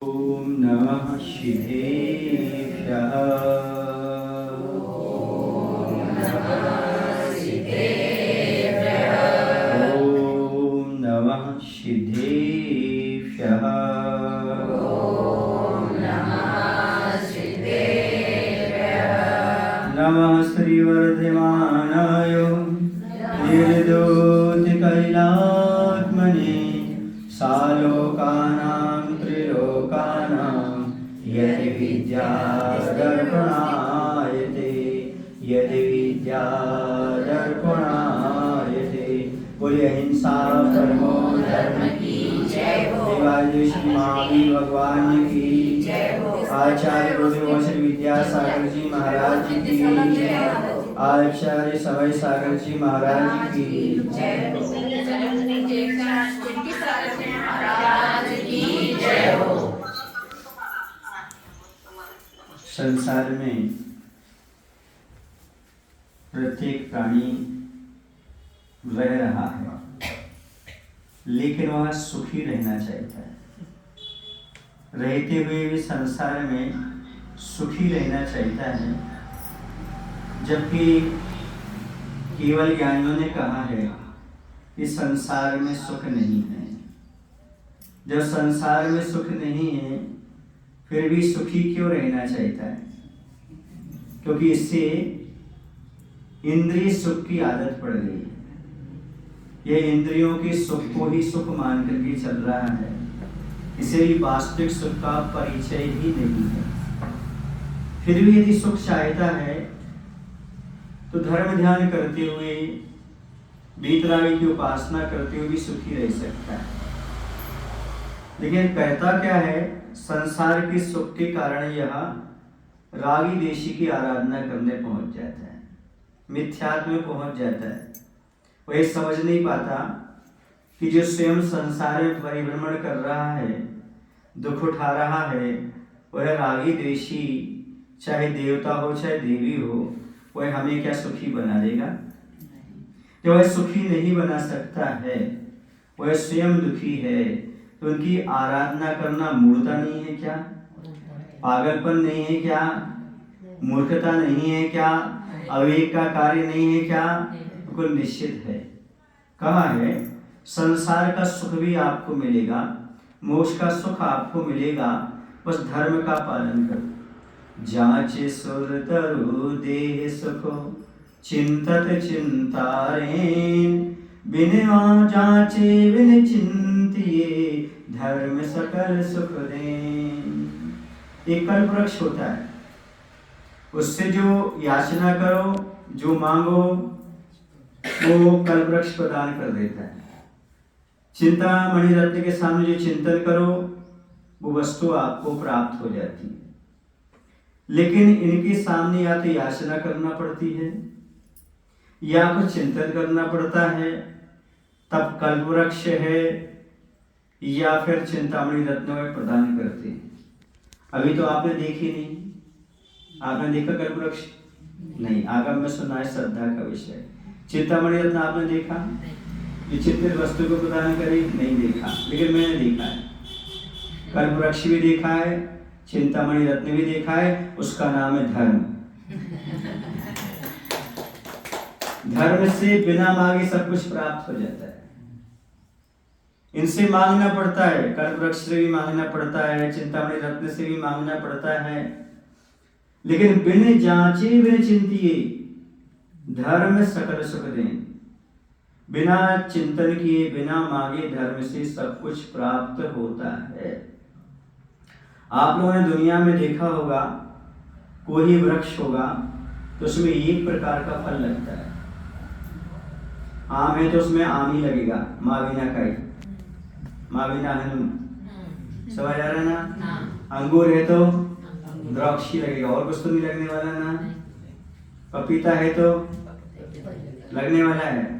ओम नमः शिवेभ्यः। ओम नमः सिद्धेभ्यः। नमः श्रीवर्धमानाय निर्दोषकैलात्मने सालोकानां त्रिलोकानां यदि विद्यादर्पणायते बोलिए अहिंसा परमो धर्म की जय हो। देवालय श्री महावीर भगवान की जय हो। आचार्य गुरुदेव श्री विद्यासागर जी महाराज की जय हो। आचार्य सवय सागर जी महाराज की जय हो। संसार में प्रत्येक प्राणी रह रहा है, लेकिन वह सुखी रहना चाहता है। रहते हुए भी संसार में सुखी रहना चाहता है, जबकि केवल ज्ञानियों ने कहा है कि संसार में सुख नहीं है। जब संसार में सुख नहीं है, फिर भी सुखी क्यों रहना चाहता है? क्योंकि इससे इंद्रिय सुख की आदत पड़ गई है। यह इंद्रियों के सुख को ही सुख मान करके चल रहा है, इसे वास्तविक सुख का परिचय ही नहीं है। फिर भी यदि सुख चाहता है तो धर्म ध्यान करते हुए, वीतरागी की उपासना करते हुए भी सुखी रह सकता है। लेकिन कहता क्या है, संसार के सुख के कारण यह रागी देशी की आराधना करने पहुंच जाता है, मिथ्यात्व में पहुंच जाता है। वह समझ नहीं पाता कि जो स्वयं संसार में परिभ्रमण कर रहा है, दुख उठा रहा है, वह रागी देशी, चाहे देवता हो चाहे देवी हो, वह हमें क्या सुखी बना देगा? जब वह सुखी नहीं बना सकता है, वह स्वयं दुखी है, तो उनकी आराधना करना मूर्खता नहीं है क्या? पागलपन नहीं है क्या? मूर्खता नहीं है क्या? अविवेक का कार्य नहीं है क्या? बिल्कुल निश्चित है। कहा है, संसार का सुख भी आपको मिलेगा, मोक्ष का सुख आपको मिलेगा, बस धर्म का पालन करो। जांचे सुर तरु देह सुखो चिंतत चिंतारेन, बिनवा जांचे बिन चिंतिए धर्म सकल सुख देन। एक कल्प वृक्ष होता है, उससे जो याचना करो, जो मांगो, वो कल्प वृक्ष प्रदान कर देता है। चिंतामणि रत्न के सामने जो चिंतन करो, वो वस्तु आपको प्राप्त हो जाती है। लेकिन इनके सामने या तो याचना करना पड़ती है, या कुछ चिंतन करना पड़ता है, तब कल्प वृक्ष है, या फिर चिंतामणि रत्न में प्रदान करते हैं। अभी तो आपने देखी नहीं, आपने देखा कल्प वृक्ष? नहीं, आगम में सुना है, श्रद्धा का विषय। चिंतामणि रत्न आपने देखा? ये चित्तित वस्तु को प्रदान करी? नहीं देखा, लेकिन मैंने देखा है। कल्प वृक्ष भी देखा है, चिंतामणि रत्न भी देखा है, उसका नाम है धर्म। धर्म से बिना मांगे सब कुछ प्राप्त हो जाता है। इनसे मांगना पड़ता है, कल्प वृक्ष से भी मांगना पड़ता है, चिंतामणि रत्न से भी मांगना पड़ता है, लेकिन बिन जांचे बिन चिंतिए धर्म सकल सुख दें। बिना चिंतन किए, बिना मांगे धर्म से सब कुछ प्राप्त होता है। आप लोगों ने दुनिया में देखा होगा, कोई वृक्ष होगा तो उसमें एक प्रकार का फल लगता है। आम है तो उसमें आम ही लगेगा, माविना काई, माविना हनु, समझ आ रहा है ना? अंगूर है तो द्राक्ष ही लगेगा, और कुछ तो नहीं लगने वाला ना। पपीता है तो लगने वाला है।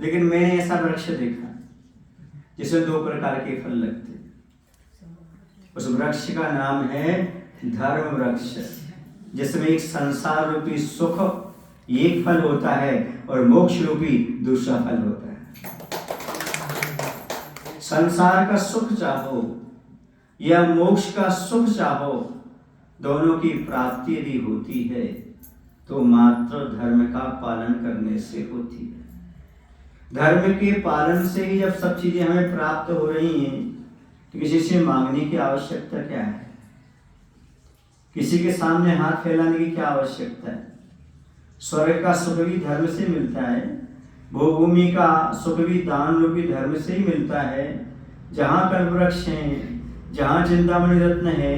लेकिन मैंने ऐसा वृक्ष देखा जिसमें दो प्रकार के फल लगते हैं। उस वृक्ष का नाम है धर्म वृक्ष, जिसमें एक संसार रूपी सुख एक फल होता है और मोक्ष रूपी दूसरा फल होता है। संसार का सुख चाहो, या मोक्ष का सुख चाहो, दोनों की प्राप्ति यदि होती है तो मात्र धर्म का पालन करने से होती है। धर्म के पालन से ही जब सब चीजें हमें प्राप्त हो रही हैं तो किसी से मांगने की आवश्यकता क्या है? किसी के सामने हाथ फैलाने की क्या आवश्यकता है? स्वर्ग का सुख भी धर्म से मिलता है, भूभूमि का सुख भी दान रूपी धर्म से ही मिलता है। जहाँ कल्पवृक्ष हैं, जहाँ चिंतामणि रत्न है,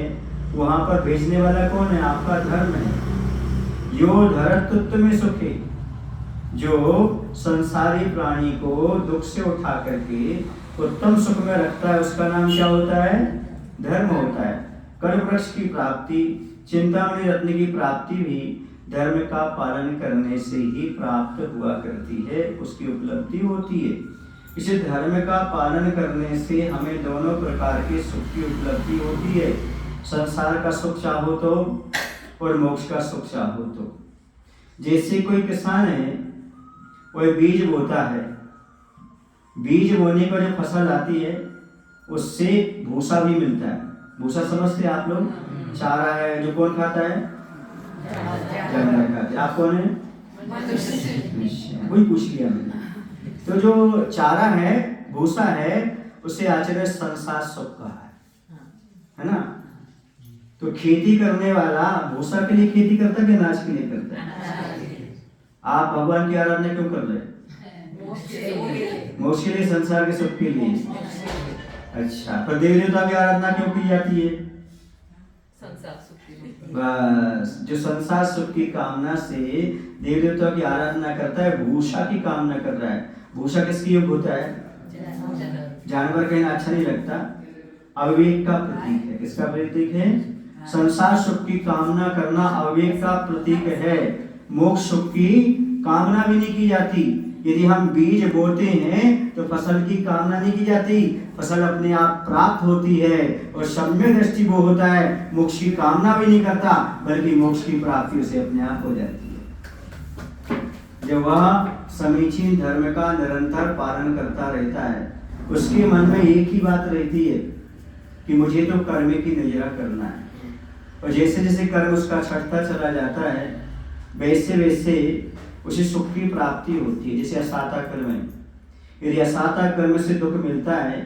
वहाँ पर भेजने वाला कौन है? आपका धर्म है। यो धरतुत्व में सुखे, जो संसारी प्राणी को दुख से उठा करके उत्तम सुख में रखता है, उसका नाम क्या होता है? धर्म होता है। कल्पवृक्ष की प्राप्ति, चिंतामणि रत्न की प्राप्ति भी धर्म का पालन करने से ही प्राप्त हुआ करती है, उसकी उपलब्धि होती है। इसे धर्म का पालन करने से हमें दोनों प्रकार के सुख की उपलब्धि होती है। संसार का सुख चाहो तो और मोक्ष का सुख चाहो तो। जैसे कोई किसान है, वह बीज बोता है, बीज बोने पर जो फसल आती है उससे भूसा भी मिलता है। भूसा समझते आप लोग? चारा है जो कौन खाता है? जानवर खाते। आप कौन है? वही पूछ लिया मैंने। तो जो चारा है, भूसा है, उसे आचार्य संसार सुख कहा है ना? तो खेती करने वाला भूसा के लिए खेती करता है कि अनाज के लिए करता है? आप भगवान की आराधना क्यों कर रहे हैं? मोक्ष के लिए, संसार के सुख के लिए। अच्छा, पर देवी देवता की आराधना क्यों की जाती है? बस, जो संसार सुख की कामना से देवी देवता की आराधना करता है, भूषा की कामना कर रहा है। भूषा किसकी योग होता है? जानवर कहना अच्छा नहीं लगता, अविवेक का प्रतीक है। किसका प्रतीक है? संसार सुख की कामना करना अविवेक का प्रतीक है। मोक्ष सुख की कामना भी नहीं की जाती। यदि हम बीज बोते हैं तो फसल की कामना नहीं की जाती, फसल अपने आप प्राप्त होती है। और सम्यक दृष्टि वो होता है, मोक्ष की कामना भी नहीं करता, बल्कि मोक्ष की प्राप्ति उसे अपने आप हो जाती है। जब वह समीचीन धर्म का निरंतर पालन करता रहता है, उसके मन में एक ही बात रहती है कि मुझे तो कर्म की नजरा करना है। और जैसे जैसे कर्म उसका छटता चला जाता है, वैसे वैसे उसे सुख की प्राप्ति होती है। जैसे असाता कर्म है, यदि असाता कर्म से दुख मिलता है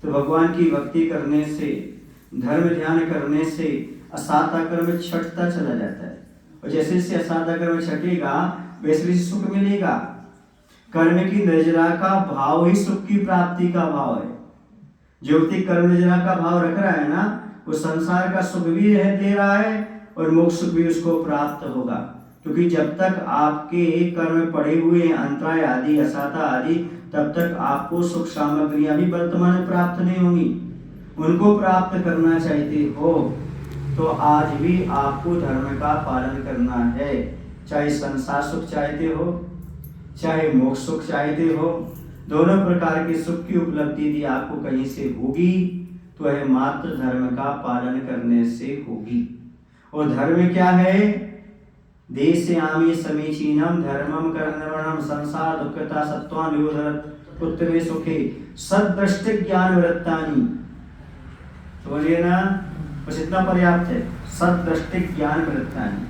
तो भगवान की भक्ति करने से, धर्म ध्यान करने से असाता कर्म छटता चला जाता है। और जैसे जैसे असाता कर्म छटेगा, वैसे वैसे सुख मिलेगा। कर्म की नजरा का भाव ही सुख की प्राप्ति का भाव है। जो व्यक्ति कर्म नजरा का भाव रख रहा है ना, वो संसार का सुख भी ले रहा है और मोक्ष सुख भी उसको प्राप्त होगा। क्योंकि जब तक आपके कर्म पड़े हुए हैं, अंतराय आदि, असाता आदि, तब तक आपको सुख सामग्रियां भी वर्तमान में प्राप्त नहीं होंगी। उनको प्राप्त करना चाहते हो तो आज भी आपको धर्म का पालन करना है। चाहे संसार सुख चाहते हो, चाहे मोक्ष सुख चाहते हो, दोनों प्रकार के सुख की उपलब्धि यदि आपको कहीं से होगी तो वह मात्र धर्म का पालन करने से होगी। और धर्म क्या है? देशयामि समीचीनम धर्मम कर्णवर्णम संसार दुःखता सत्वानुयोधरत उत्तमे सुखे सद्दृष्टि ज्ञान वृत्तानि। समझिए ना, बस इतना पर्याप्त है। सद्दृष्टि ज्ञान वृत्तानि,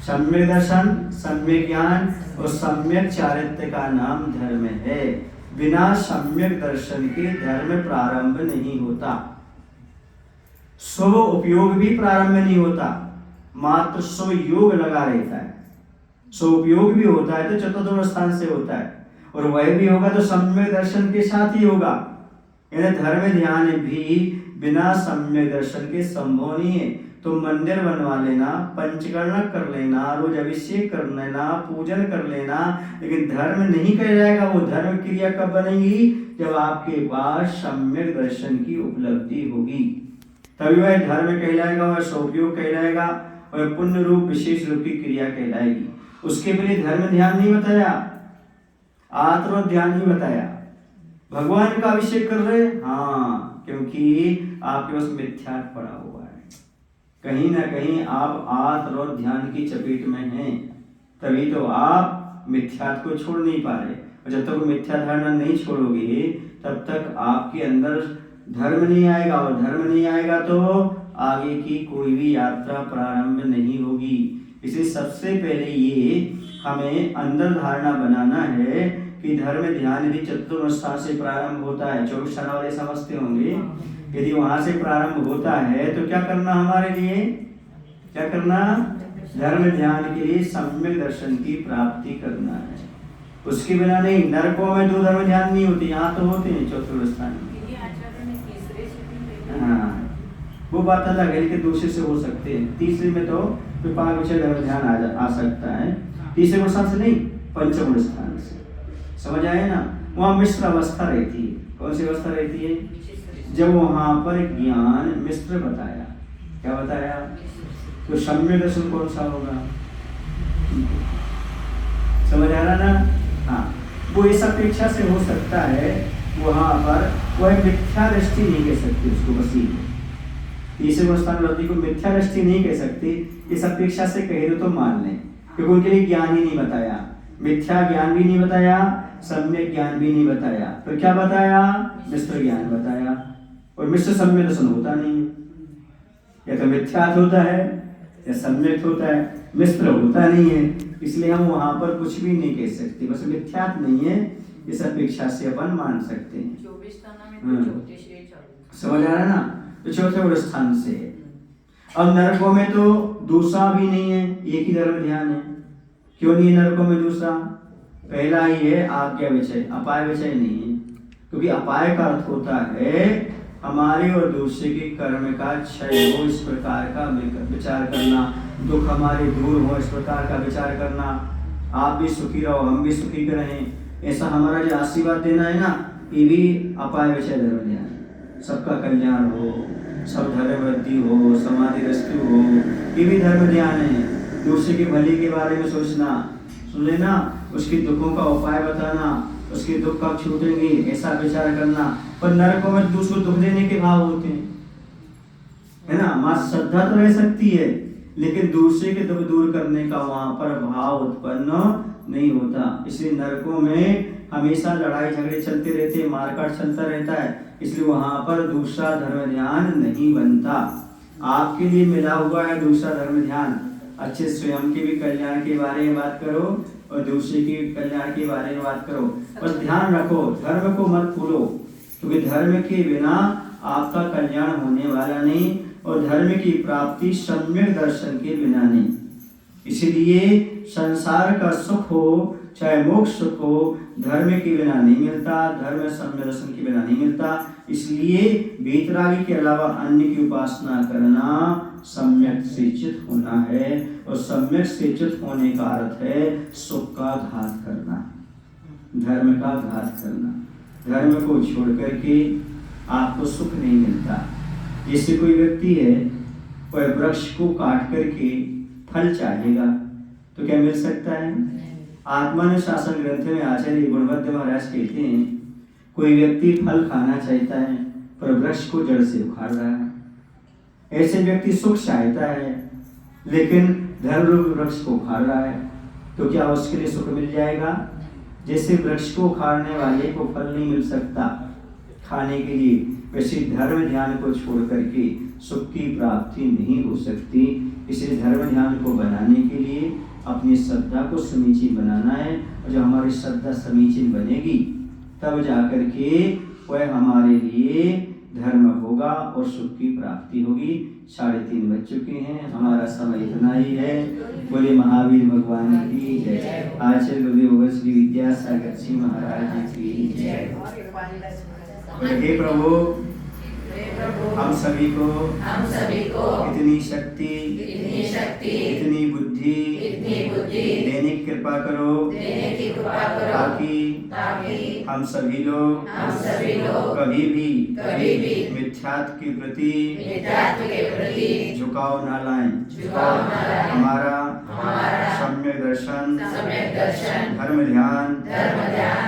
सम्यक दर्शन, सम्यक ज्ञान और सम्यक चारित्र्य का नाम धर्म है। बिना सम्यक दर्शन के धर्म प्रारंभ नहीं होता, स्व उपयोग भी प्रारंभ नहीं होता, मात्र स्व योग लगा रहता है। स्व उपयोग भी होता है तो चतुर्थ स्थान से होता है, और वह भी होगा तो सम्यक दर्शन के साथ ही होगा। यानी धर्म ध्यान भी बिना सम्यक दर्शन के संभव नहीं है। तो मंदिर बनवा लेना, पंचकर्म कर लेना, रोज अभिषेक कर लेना, पूजन कर लेना, लेकिन धर्म नहीं कर जाएगा। वो धर्म क्रिया कब बनेगी? जब आपके पास सम्यक दर्शन की उपलब्धि होगी, तभी वह धर्म कहलाएगा, वह स्वोपयोग कहलाएगा, और पुण्य रूप विशेष रूप की क्रिया कहलाएगी। उसके पहले धर्म ध्यान नहीं बताया, आत्म ध्यान नहीं बताया। भगवान का अभिषेक कर रहे, हाँ, क्योंकि आपके पास मिथ्यात्व पड़ा हुआ है। कहीं ना कहीं आप आत्म और ध्यान की चपेट में हैं, तभी तो आप मिथ्यात्व को छोड़ नहीं पा रहे। और जब तक मिथ्या धारणा नहीं छोड़ोगे, तब तक आपके अंदर धर्म नहीं आएगा, और धर्म नहीं आएगा तो आगे की कोई भी यात्रा प्रारंभ नहीं होगी। इसलिए सबसे पहले ये हमें अंदर धारणा बनाना है कि धर्म ध्यान यदि चतुर्वस्था से प्रारंभ होता है, 24 स्थान वाले समझते होंगे, यदि वहां से प्रारंभ होता है तो क्या करना हमारे लिए, क्या करना, धर्म ध्यान के लिए सम्यक दर्शन की प्राप्ति करना है। उसके बिना नहीं, नरकों में 2 धर्म ध्यान नहीं होते, यहाँ तो होते हैं चतुर्वस्था में। हाँ, वो बात अलग है, लेकिन दूसरे से हो सकते हैं। तीसरे में तो विपाक विषय धर्म ध्यान आ सकता है, तीसरे स्थान से नहीं, पंचम स्थान से। समझ आए ना? वहाँ मिश्र अवस्था रहती है। कौन सी अवस्था रहती है? जब वहाँ पर ज्ञान मिश्र बताया, क्या बताया, तो सम्यक दर्शन कौन सा होगा? समझ आ रहा ना? हाँ, वो इस अपेक्षा से हो सकता है, वहाँ पर वह मिथ्या दृष्टि नहीं कह सकती उसको, बसी तीसरे अवस्थानुवृत्ति को मिथ्या दृष्टि नहीं कह सकती। इस अपेक्षा से कहे तो मान लें, क्योंकि उनके लिए ज्ञान ही नहीं बताया, मिथ्या ज्ञान भी नहीं बताया, सम्यक ज्ञान भी नहीं बताया, तो क्या बताया, मिश्र ज्ञान बताया। और मिश्र सम्यक दर्शन होता नहीं है, या तो मिथ्यात होता है या सम्यक होता है, मिश्र होता नहीं है। इसलिए हम वहां पर कुछ भी नहीं कह सकते, बस मिथ्यात नहीं है, इस अपेक्षा से अपन मान सकते हैं। समझ आ रहा है ना? तो चौथे स्थान से। अब नरकों में तो दूसरा भी नहीं है, एक ही धर्म ध्यान है। क्यों नहीं है नरकों में दूसरा? पहला ही है आज्ञा विषय, अपाय विषय नहीं है। क्योंकि अपाय का अर्थ होता है हमारे और दूसरे के कर्म का क्षय हो, इस प्रकार का विचार करना, दुख हमारे दूर हो, इस प्रकार का विचार करना, आप भी सुखी रहो, हम भी सुखी रहें, ऐसा हमारा जो आशीर्वाद देना है ना, ये भी अपाय विषय धर्म ध्यान। सबका कल्याण हो, सब धर्म वृद्धि हो, समाधि रस्तु हो, ये भी धर्म ध्यान है। दूसरे के भले के बारे में सोचना, सुन लेना, उसके दुखों का उपाय बताना, उसके दुख कब छूटेंगे ऐसा विचार करना। पर नरकों में दूसरों को दुख देने के भाव होते हैं, है ना? मां श्रद्धा तो रह सकती है, लेकिन दूसरे के दुख दूर करने का वहां पर भाव उत्पन्न नहीं होता। इसलिए नरकों में हमेशा लड़ाई झगड़े चलते रहते हैं, मारकाट चलता रहता है, इसलिए वहां पर दूसरा धर्म ध्यान नहीं बनता। आपके लिए मिला हुआ है दूसरा धर्म ध्यान, अच्छे स्वयं के भी कल्याण के बारे में बात करो और दूसरे के कल्याण के बारे में बात करो। बस ध्यान रखो, धर्म को मत भूलो, क्योंकि धर्म के बिना आपका कल्याण होने वाला नहीं, और धर्म की प्राप्ति सम्यक दर्शन के बिना नहीं। इसलिए संसार का सुख हो चाहे मोक्ष सुख हो, धर्म के बिना नहीं मिलता, धर्म सम्यक दर्शन के बिना नहीं मिलता। इसलिए वीतरागी के अलावा अन्य की उपासना करना सम्यक से चित होना है, और सम्यक से चित होने का अर्थ है सुख का घात करना, धर्म का घात करना। धर्म को छोड़ करके आपको सुख नहीं मिलता। जैसे कोई व्यक्ति है, वह वृक्ष को काट करके फल चाहेगा तो क्या मिल सकता है? आत्मानुशासन ग्रंथ में आचार्य गुणवत्त महाराज कहते हैं, कोई व्यक्ति फल खाना चाहता है पर वृक्ष को जड़ से उखाड़ रहा है। ऐसे व्यक्ति सुख चाहता है लेकिन धर्म रूप वृक्ष को उखाड़ रहा है, तो क्या उसके लिए सुख मिल जाएगा? जैसे वृक्ष को उखाड़ने वाले को फल नहीं मिल सकता खाने के लिए, वैसे धर्म ध्यान को छोड़ करके सुख की प्राप्ति नहीं हो सकती। इसलिए धर्म ध्यान को बनाने के लिए अपनी श्रद्धा को समीचीन बनाना है, और जब हमारी श्रद्धा समीचीन बनेगी तब जाकर के वह हमारे लिए धर्म होगा और सुख की प्राप्ति होगी। 3:30 बज चुके हैं, हमारा समय इतना ही है। बोले महावीर भगवान की जय। आचार्य गुरुदेव श्री विद्यासागर जी महाराज की जय। हे प्रभु, हम सभी को इतनी शक्ति, इतनी बुद्धि देने की कृपा करो, ताकि हम सभी लोग कभी भी मिथ्यात्व के प्रति झुकाव न लाएं। हमारा सम्यक दर्शन, धर्म ध्यान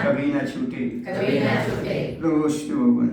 कभी न छूटे। नमोस्तु भगवान।